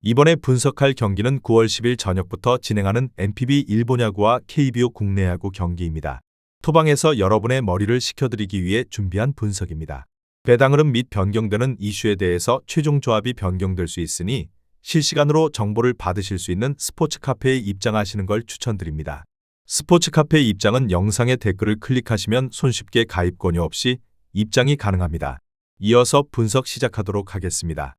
이번에 분석할 경기는 9월 10일 저녁부터 진행하는 NPB 일본 야구와 KBO 국내 야구 경기입니다. 토방에서 여러분의 머리를 식혀드리기 위해 준비한 분석입니다. 배당 흐름 및 변경되는 이슈에 대해서 최종 조합이 변경될 수 있으니 실시간으로 정보를 받으실 수 있는 스포츠 카페에 입장하시는 걸 추천드립니다. 스포츠 카페 입장은 영상의 댓글을 클릭하시면 손쉽게 가입 권유 없이 입장이 가능합니다. 이어서 분석 시작하도록 하겠습니다.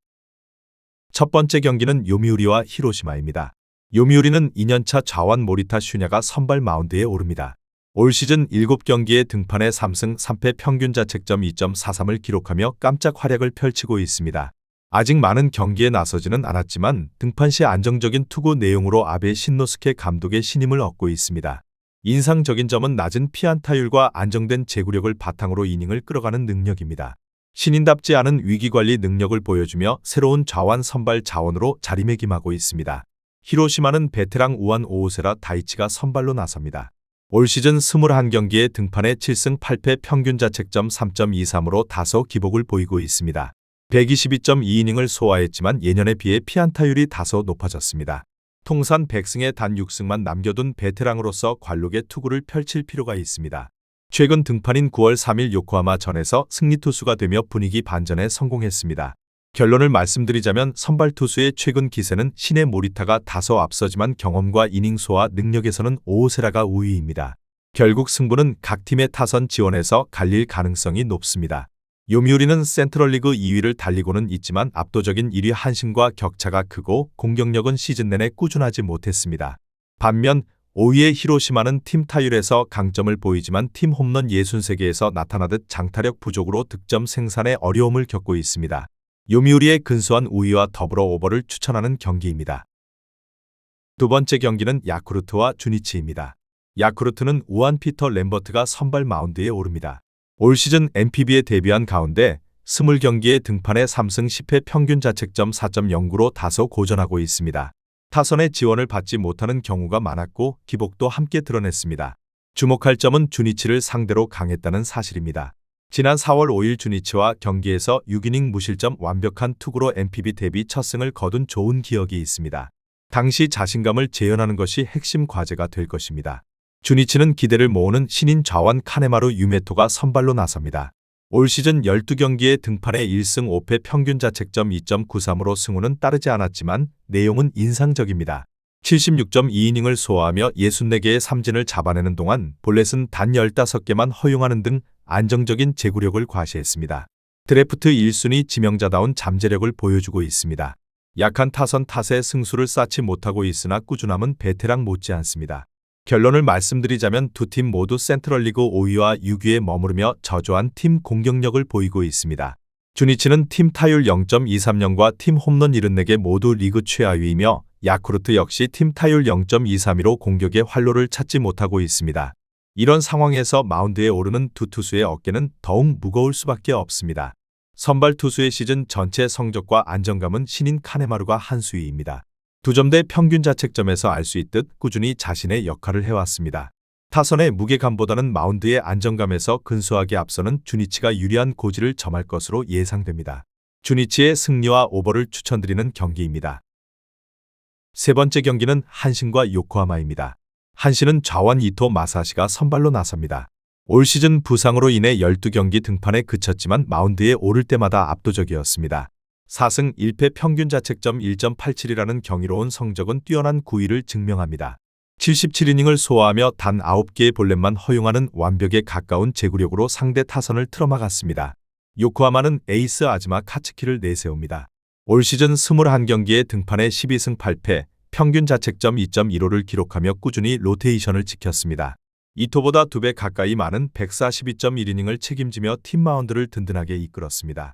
첫 번째 경기는 요미우리와 히로시마입니다. 요미우리는 2년차 좌완 모리타 슈냐가 선발 마운드에 오릅니다. 올 시즌 7경기의 등판에 3승 3패 평균 자책점 2.43을 기록하며 깜짝 활약을 펼치고 있습니다. 아직 많은 경기에 나서지는 않았지만 등판 시 안정적인 투구 내용으로 아베 신노스케 감독의 신임을 얻고 있습니다. 인상적인 점은 낮은 피안타율과 안정된 제구력을 바탕으로 이닝을 끌어가는 능력입니다. 신인답지 않은 위기관리 능력을 보여주며 새로운 좌완 선발 자원으로 자리매김하고 있습니다. 히로시마는 베테랑 우완 오오세라 다이치가 선발로 나섭니다. 올 시즌 21경기에 등판에 7승 8패 평균 자책점 3.23으로 다소 기복을 보이고 있습니다. 122.2이닝을 소화했지만 예년에 비해 피안타율이 다소 높아졌습니다. 통산 100승에 단 6승만 남겨둔 베테랑으로서 관록의 투구를 펼칠 필요가 있습니다. 최근 등판인 9월 3일 요코하마 전에서 승리 투수가 되며 분위기 반전에 성공했습니다. 결론을 말씀드리자면 선발 투수의 최근 기세는 신의 모리타가 다소 앞서지만 경험과 이닝 소화 능력에서는 오오세라가 우위입니다. 결국 승부는 각 팀의 타선 지원에서 갈릴 가능성이 높습니다. 요미우리는 센트럴리그 2위를 달리고는 있지만 압도적인 1위 한신과 격차가 크고 공격력은 시즌 내내 꾸준하지 못했습니다. 반면 5위의 히로시마는 팀 타율에서 강점을 보이지만 팀 홈런 63개에서 나타나듯 장타력 부족으로 득점 생산에 어려움을 겪고 있습니다. 요미우리의 근소한 우위와 더불어 오버를 추천하는 경기입니다. 두 번째 경기는 야쿠르트와 주니치입니다. 야쿠르트는 우한 피터 램버트가 선발 마운드에 오릅니다. 올 시즌 NPB에 데뷔한 가운데 20경기에 등판에 3승 10패 평균 자책점 4.09로 다소 고전하고 있습니다. 타선의 지원을 받지 못하는 경우가 많았고 기복도 함께 드러냈습니다. 주목할 점은 주니치를 상대로 강했다는 사실입니다. 지난 4월 5일 주니치와 경기에서 6이닝 무실점 완벽한 투구로 NPB 데뷔 첫 승을 거둔 좋은 기억이 있습니다. 당시 자신감을 재현하는 것이 핵심 과제가 될 것입니다. 주니치는 기대를 모으는 신인 좌완 카네마루 유메토가 선발로 나섭니다. 올 시즌 12경기에 등판에 1승 5패 평균 자책점 2.93으로 승우는 따르지 않았지만 내용은 인상적입니다. 76.2이닝을 소화하며 64개의 삼진을 잡아내는 동안 볼넷은 단 15개만 허용하는 등 안정적인 제구력을 과시했습니다. 드래프트 1순위 지명자다운 잠재력을 보여주고 있습니다. 약한 타선 탓에 승수를 쌓지 못하고 있으나 꾸준함은 베테랑 못지않습니다. 결론을 말씀드리자면 두 팀 모두 센트럴리그 5위와 6위에 머무르며 저조한 팀 공격력을 보이고 있습니다. 주니치는 팀 타율 0.230과 팀 홈런 74개 모두 리그 최하위이며 야쿠르트 역시 팀 타율 0.232로 공격의 활로를 찾지 못하고 있습니다. 이런 상황에서 마운드에 오르는 두 투수의 어깨는 더욱 무거울 수밖에 없습니다. 선발 투수의 시즌 전체 성적과 안정감은 신인 카네마루가 한 수위입니다. 2점대 평균 자책점에서 알 수 있듯 꾸준히 자신의 역할을 해왔습니다. 타선의 무게감보다는 마운드의 안정감에서 근소하게 앞서는 주니치가 유리한 고지를 점할 것으로 예상됩니다. 주니치의 승리와 오버를 추천드리는 경기입니다. 세 번째 경기는 한신과 요코하마입니다. 한신은 좌완 이토 마사시가 선발로 나섭니다. 올 시즌 부상으로 인해 12경기 등판에 그쳤지만 마운드에 오를 때마다 압도적이었습니다. 4승 1패 평균 자책점 1.87이라는 경이로운 성적은 뛰어난 구위를 증명합니다. 77이닝을 소화하며 단 9개의 볼넷만 허용하는 완벽에 가까운 제구력으로 상대 타선을 틀어막았습니다. 요코하마는 에이스 아즈마 카츠키를 내세웁니다. 올 시즌 21경기에 등판에 12승 8패, 평균 자책점 2.15를 기록하며 꾸준히 로테이션을 지켰습니다. 이토보다 2배 가까이 많은 142.1이닝을 책임지며 팀 마운드를 든든하게 이끌었습니다.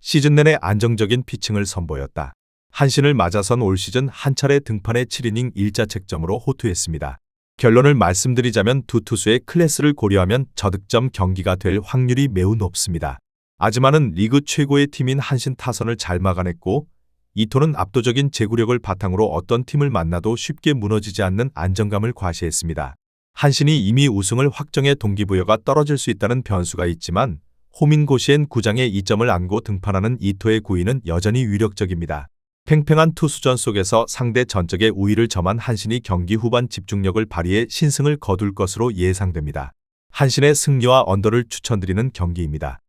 시즌 내내 안정적인 피칭을 선보였다. 한신을 맞아선 올 시즌 한 차례 등판에 7이닝 1자책점으로 호투했습니다. 결론을 말씀드리자면 두 투수의 클래스를 고려하면 저득점 경기가 될 확률이 매우 높습니다. 아즈마는 리그 최고의 팀인 한신 타선을 잘 막아냈고 이토는 압도적인 제구력을 바탕으로 어떤 팀을 만나도 쉽게 무너지지 않는 안정감을 과시했습니다. 한신이 이미 우승을 확정해 동기부여가 떨어질 수 있다는 변수가 있지만 호민고시엔 구장에 2점을 안고 등판하는 이토의 구위는 여전히 위력적입니다. 팽팽한 투수전 속에서 상대 전적의 우위를 점한 한신이 경기 후반 집중력을 발휘해 신승을 거둘 것으로 예상됩니다. 한신의 승리와 언더를 추천드리는 경기입니다.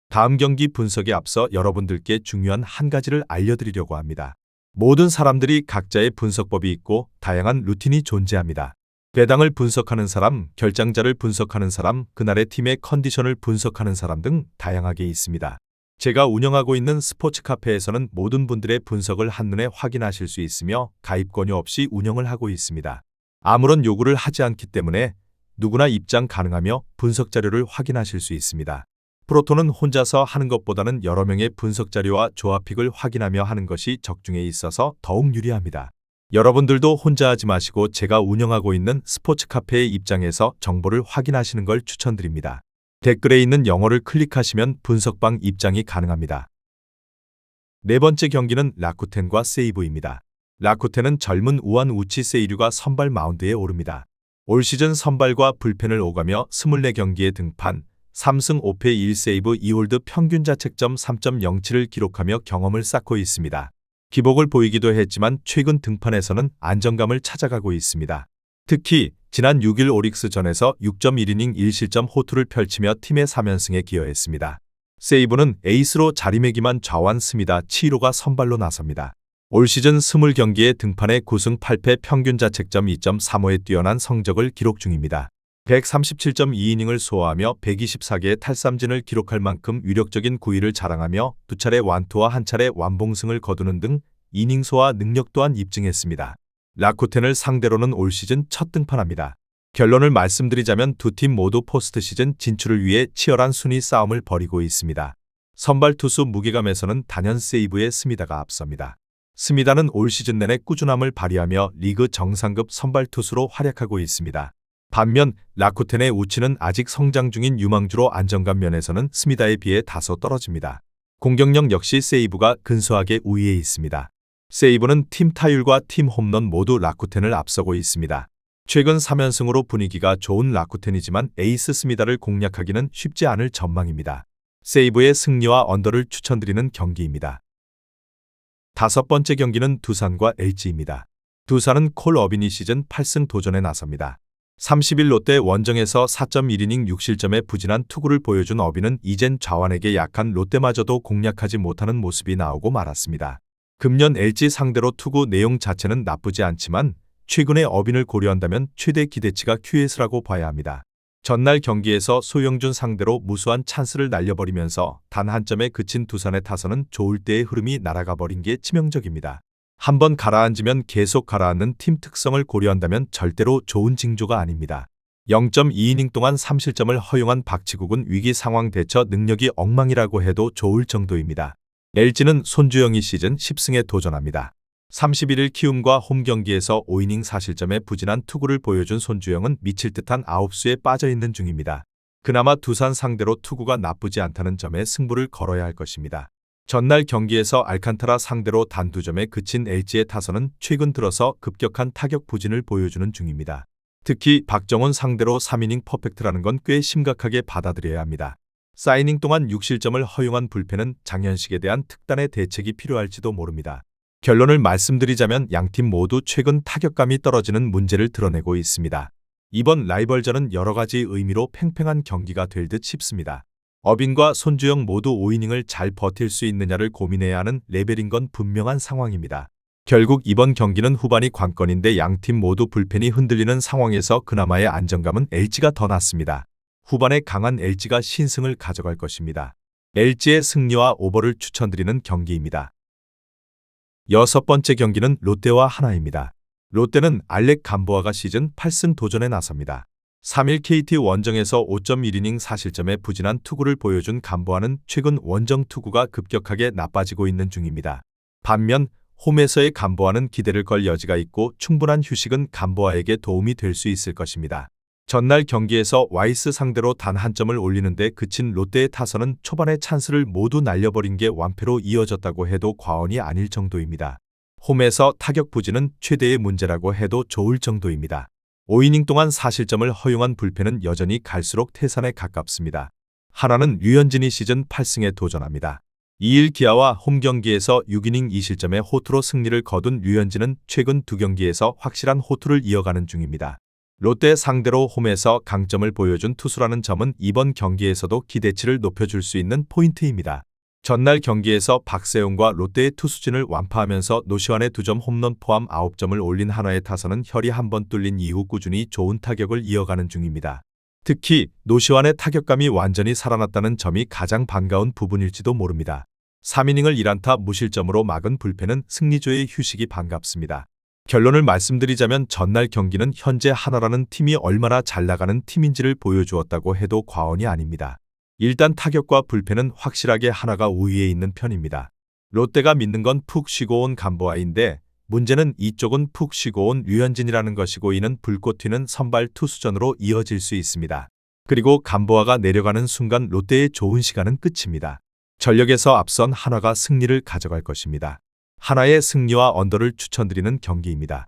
다음 경기 분석에 앞서 여러분들께 중요한 한 가지를 알려드리려고 합니다. 모든 사람들이 각자의 분석법이 있고 다양한 루틴이 존재합니다. 배당을 분석하는 사람, 결장자를 분석하는 사람, 그날의 팀의 컨디션을 분석하는 사람 등 다양하게 있습니다. 제가 운영하고 있는 스포츠 카페에서는 모든 분들의 분석을 한눈에 확인하실 수 있으며 가입 권유 없이 운영을 하고 있습니다. 아무런 요구를 하지 않기 때문에 누구나 입장 가능하며 분석 자료를 확인하실 수 있습니다. 프로토는 혼자서 하는 것보다는 여러 명의 분석 자료와 조합픽을 확인하며 하는 것이 적중에 있어서 더욱 유리합니다. 여러분들도 혼자 하지 마시고 제가 운영하고 있는 스포츠 카페의 입장에서 정보를 확인하시는 걸 추천드립니다. 댓글에 있는 영어를 클릭하시면 분석방 입장이 가능합니다. 네 번째 경기는 라쿠텐과 세이브입니다. 라쿠텐은 젊은 우한 우치 세이류가 선발 마운드에 오릅니다. 올 시즌 선발과 불펜을 오가며 24경기에 등판, 3승 5패 1세이브 2홀드 평균 자책점 3.07을 기록하며 경험을 쌓고 있습니다. 기복을 보이기도 했지만 최근 등판에서는 안정감을 찾아가고 있습니다. 특히 지난 6일 오릭스전에서 6.1이닝 1실점 호투를 펼치며 팀의 3연승에 기여했습니다. 세이브는 에이스로 자리매김한 좌완 스미다 치히로가 선발로 나섭니다. 올 시즌 20경기에 등판해 9승 8패 평균 자책점 2.35의 뛰어난 성적을 기록 중입니다. 137.2이닝을 소화하며 124개의 탈삼진을 기록할 만큼 위력적인 구위를 자랑하며 2차례 완투와 1차례 완봉승을 거두는 등 이닝 소화 능력 또한 입증했습니다. 라쿠텐을 상대로는 올 시즌 첫 등판합니다. 결론을 말씀드리자면 두 팀 모두 포스트 시즌 진출을 위해 치열한 순위 싸움을 벌이고 있습니다. 선발 투수 무게감에서는 단연 세이브의 스미다가 앞섭니다. 스미다는 올 시즌 내내 꾸준함을 발휘하며 리그 정상급 선발 투수로 활약하고 있습니다. 반면 라쿠텐의 우치는 아직 성장 중인 유망주로 안정감 면에서는 스미다에 비해 다소 떨어집니다. 공격력 역시 세이브가 근소하게 우위에 있습니다. 세이브는 팀 타율과 팀 홈런 모두 라쿠텐을 앞서고 있습니다. 최근 3연승으로 분위기가 좋은 라쿠텐이지만 에이스 스미다를 공략하기는 쉽지 않을 전망입니다. 세이브의 승리와 언더를 추천드리는 경기입니다. 다섯 번째 경기는 두산과 LG입니다. 두산은 콜 어비니 시즌 8승 도전에 나섭니다. 30일 롯데 원정에서 4.1이닝 6실점의 부진한 투구를 보여준 어비는 이젠 좌완에게 약한 롯데마저도 공략하지 못하는 모습이 나오고 말았습니다. 금년 LG 상대로 투구 내용 자체는 나쁘지 않지만 최근의 어빈을 고려한다면 최대 기대치가 QS라고 봐야 합니다. 전날 경기에서 소영준 상대로 무수한 찬스를 날려버리면서 단 한 점에 그친 두산의 타선은 좋을 때의 흐름이 날아가 버린 게 치명적입니다. 한번 가라앉으면 계속 가라앉는 팀 특성을 고려한다면 절대로 좋은 징조가 아닙니다. 0.2이닝 동안 3실점을 허용한 박치국은 위기 상황 대처 능력이 엉망이라고 해도 좋을 정도입니다. LG는 손주영이 시즌 10승에 도전합니다. 31일 키움과 홈 경기에서 5이닝 4실점의 부진한 투구를 보여준 손주영은 미칠 듯한 아홉수에 빠져있는 중입니다. 그나마 두산 상대로 투구가 나쁘지 않다는 점에 승부를 걸어야 할 것입니다. 전날 경기에서 알칸타라 상대로 단 2점에 그친 LG의 타선은 최근 들어서 급격한 타격 부진을 보여주는 중입니다. 특히 박정훈 상대로 3이닝 퍼펙트라는 건 꽤 심각하게 받아들여야 합니다. 4이닝 동안 6실점을 허용한 불펜은 장현식에 대한 특단의 대책이 필요할지도 모릅니다. 결론을 말씀드리자면 양팀 모두 최근 타격감이 떨어지는 문제를 드러내고 있습니다. 이번 라이벌전은 여러 가지 의미로 팽팽한 경기가 될 듯 싶습니다. 어빈과 손주영 모두 5이닝을 잘 버틸 수 있느냐를 고민해야 하는 레벨인 건 분명한 상황입니다. 결국 이번 경기는 후반이 관건인데 양팀 모두 불펜이 흔들리는 상황에서 그나마의 안정감은 LG가 더 낫습니다. 후반에 강한 LG가 신승을 가져갈 것입니다. LG의 승리와 오버를 추천드리는 경기입니다. 여섯 번째 경기는 롯데와 하나입니다. 롯데는 알렉 감보아가 시즌 8승 도전에 나섭니다. 3일 KT 원정에서 5.1이닝 4실점의 부진한 투구를 보여준 감보아는 최근 원정 투구가 급격하게 나빠지고 있는 중입니다. 반면 홈에서의 감보아는 기대를 걸 여지가 있고 충분한 휴식은 감보아에게 도움이 될 수 있을 것입니다. 전날 경기에서 와이스 상대로 단 한 점을 올리는데 그친 롯데의 타선은 초반의 찬스를 모두 날려버린 게 완패로 이어졌다고 해도 과언이 아닐 정도입니다. 홈에서 타격 부진은 최대의 문제라고 해도 좋을 정도입니다. 5이닝 동안 4실점을 허용한 불펜은 여전히 갈수록 태산에 가깝습니다. 하나는 류현진이 시즌 8승에 도전합니다. 2일 기아와 홈 경기에서 6이닝 2실점의 호투로 승리를 거둔 류현진은 최근 두 경기에서 확실한 호투를 이어가는 중입니다. 롯데 상대로 홈에서 강점을 보여준 투수라는 점은 이번 경기에서도 기대치를 높여줄 수 있는 포인트입니다. 전날 경기에서 박세웅과 롯데의 투수진을 완파하면서 노시환의 2점 홈런 포함 9점을 올린 한화의 타선은 혈이 한번 뚫린 이후 꾸준히 좋은 타격을 이어가는 중입니다. 특히 노시환의 타격감이 완전히 살아났다는 점이 가장 반가운 부분일지도 모릅니다. 3이닝을 1안타 무실점으로 막은 불펜은 승리조의 휴식이 반갑습니다. 결론을 말씀드리자면 전날 경기는 현재 한화라는 팀이 얼마나 잘 나가는 팀인지를 보여주었다고 해도 과언이 아닙니다. 일단 타격과 불펜은 확실하게 한화가 우위에 있는 편입니다. 롯데가 믿는 건 푹 쉬고 온 감보아인데 문제는 이쪽은 푹 쉬고 온 류현진이라는 것이고 이는 불꽃 튀는 선발 투수전으로 이어질 수 있습니다. 그리고 감보아가 내려가는 순간 롯데의 좋은 시간은 끝입니다. 전력에서 앞선 한화가 승리를 가져갈 것입니다. 한화의 승리와 언더를 추천드리는 경기입니다.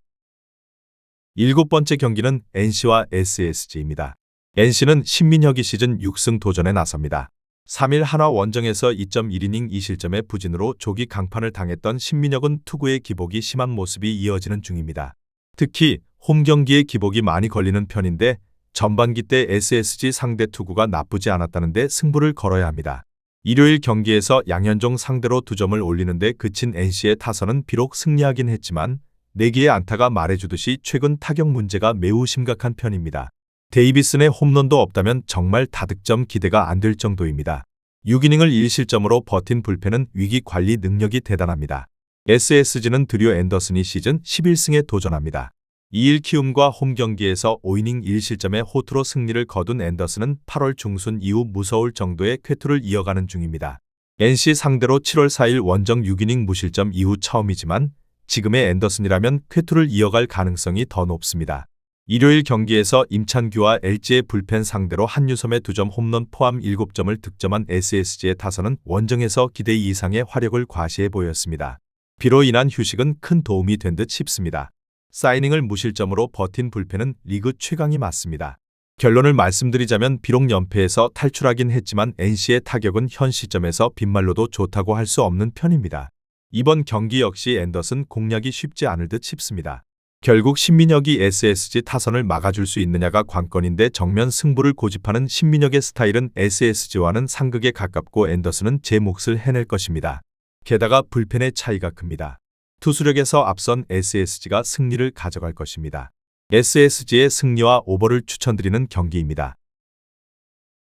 7번째 경기는 NC와 SSG입니다. NC는 신민혁이 시즌 6승 도전에 나섭니다. 3일 한화 원정에서 2.1이닝 2실점의 부진으로 조기 강판을 당했던 신민혁은 투구의 기복이 심한 모습이 이어지는 중입니다. 특히 홈 경기에 기복이 많이 걸리는 편인데 전반기 때 SSG 상대 투구가 나쁘지 않았다는데 승부를 걸어야 합니다. 일요일 경기에서 양현종 상대로 2점을 올리는데 그친 NC의 타선은 비록 승리하긴 했지만 4개의 안타가 말해주듯이 최근 타격 문제가 매우 심각한 편입니다. 데이비슨의 홈런도 없다면 정말 다득점 기대가 안 될 정도입니다. 6이닝을 1실점으로 버틴 불펜은 위기 관리 능력이 대단합니다. SSG는 드류 앤더슨이 시즌 11승에 도전합니다. 2일 키움과 홈 경기에서 5이닝 1실점의 호투로 승리를 거둔 앤더슨은 8월 중순 이후 무서울 정도의 쾌투를 이어가는 중입니다. NC 상대로 7월 4일 원정 6이닝 무실점 이후 처음이지만 지금의 앤더슨이라면 쾌투를 이어갈 가능성이 더 높습니다. 일요일 경기에서 임찬규와 LG의 불펜 상대로 한유섬의 2점 홈런 포함 7점을 득점한 SSG의 타선은 원정에서 기대 이상의 화력을 과시해 보였습니다. 비로 인한 휴식은 큰 도움이 된 듯 싶습니다. 사이닝을 무실점으로 버틴 불펜은 리그 최강이 맞습니다. 결론을 말씀드리자면 비록 연패에서 탈출하긴 했지만 NC의 타격은 현 시점에서 빈말로도 좋다고 할 수 없는 편입니다. 이번 경기 역시 앤더슨 공략이 쉽지 않을 듯 싶습니다. 결국 신민혁이 SSG 타선을 막아줄 수 있느냐가 관건인데 정면 승부를 고집하는 신민혁의 스타일은 SSG와는 상극에 가깝고 앤더슨은 제 몫을 해낼 것입니다. 게다가 불펜의 차이가 큽니다. 투수력에서 앞선 SSG가 승리를 가져갈 것입니다. SSG의 승리와 오버를 추천드리는 경기입니다.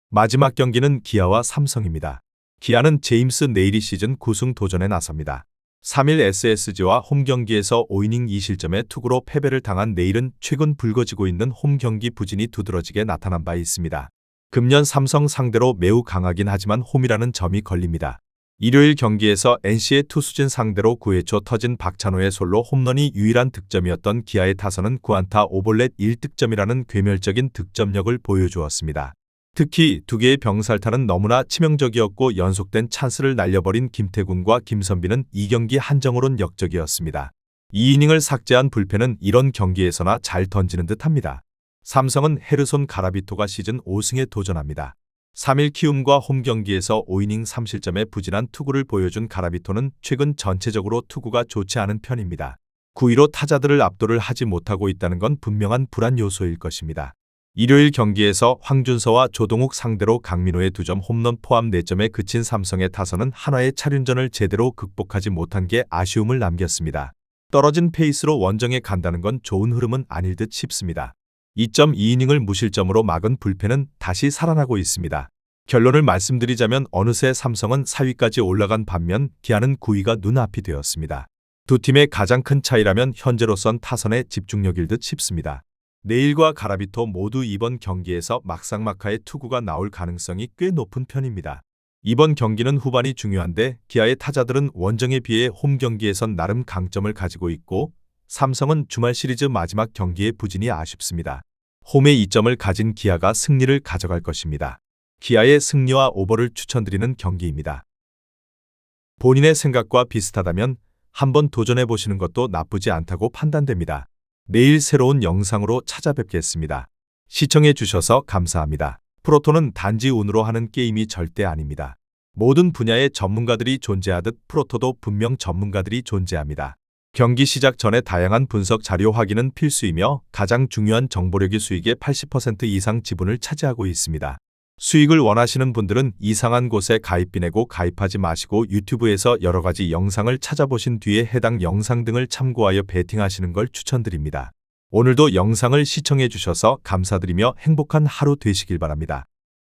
마지막 경기는 기아와 삼성입니다. 기아는 제임스 네일이 시즌 9승 도전에 나섭니다. 3일 SSG와 홈 경기에서 5이닝 2실점의 투구로 패배를 당한 네일은 최근 불거지고 있는 홈 경기 부진이 두드러지게 나타난 바 있습니다. 금년 삼성 상대로 매우 강하긴 하지만 홈이라는 점이 걸립니다. 일요일 경기에서 NC의 투수진 상대로 9회 초 터진 박찬호의 솔로 홈런이 유일한 득점이었던 기아의 타선은 9안타 5볼넷 1득점이라는 괴멸적인 득점력을 보여주었습니다. 특히 2개의 병살타는 너무나 치명적이었고 연속된 찬스를 날려버린 김태군과 김선빈은 이 경기 한정으론 역적이었습니다. 2이닝을 삭제한 불펜은 이런 경기에서나 잘 던지는 듯합니다. 삼성은 헤르손 가라비토가 시즌 5승에 도전합니다. 3일 키움과 홈 경기에서 5이닝 3실점의 부진한 투구를 보여준 가라비토는 최근 전체적으로 투구가 좋지 않은 편입니다. 9위로 타자들을 압도를 하지 못하고 있다는 건 분명한 불안 요소일 것입니다. 일요일 경기에서 황준서와 조동욱 상대로 강민호의 2점 홈런 포함 4점에 그친 삼성의 타선은 한화의 차륜전을 제대로 극복하지 못한 게 아쉬움을 남겼습니다. 떨어진 페이스로 원정에 간다는 건 좋은 흐름은 아닐 듯 싶습니다. 2.2이닝을 무실점으로 막은 불펜은 다시 살아나고 있습니다. 결론을 말씀드리자면 어느새 삼성은 4위까지 올라간 반면 기아는 9위가 눈앞이 되었습니다. 두 팀의 가장 큰 차이라면 현재로선 타선의 집중력일 듯 싶습니다. 네일과 가라비토 모두 이번 경기에서 막상막하의 투구가 나올 가능성이 꽤 높은 편입니다. 이번 경기는 후반이 중요한데 기아의 타자들은 원정에 비해 홈 경기에선 나름 강점을 가지고 있고 삼성은 주말 시리즈 마지막 경기의 부진이 아쉽습니다. 홈에 2점을 가진 기아가 승리를 가져갈 것입니다. 기아의 승리와 오버를 추천드리는 경기입니다. 본인의 생각과 비슷하다면 한번 도전해보시는 것도 나쁘지 않다고 판단됩니다. 내일 새로운 영상으로 찾아뵙겠습니다. 시청해주셔서 감사합니다. 프로토는 단지 운으로 하는 게임이 절대 아닙니다. 모든 분야의 전문가들이 존재하듯 프로토도 분명 전문가들이 존재합니다. 경기 시작 전에 다양한 분석 자료 확인은 필수이며 가장 중요한 정보력이 수익의 80% 이상 지분을 차지하고 있습니다. 수익을 원하시는 분들은 이상한 곳에 가입비 내고 가입하지 마시고 유튜브에서 여러 가지 영상을 찾아보신 뒤에 해당 영상 등을 참고하여 베팅하시는 걸 추천드립니다. 오늘도 영상을 시청해 주셔서 감사드리며 행복한 하루 되시길 바랍니다.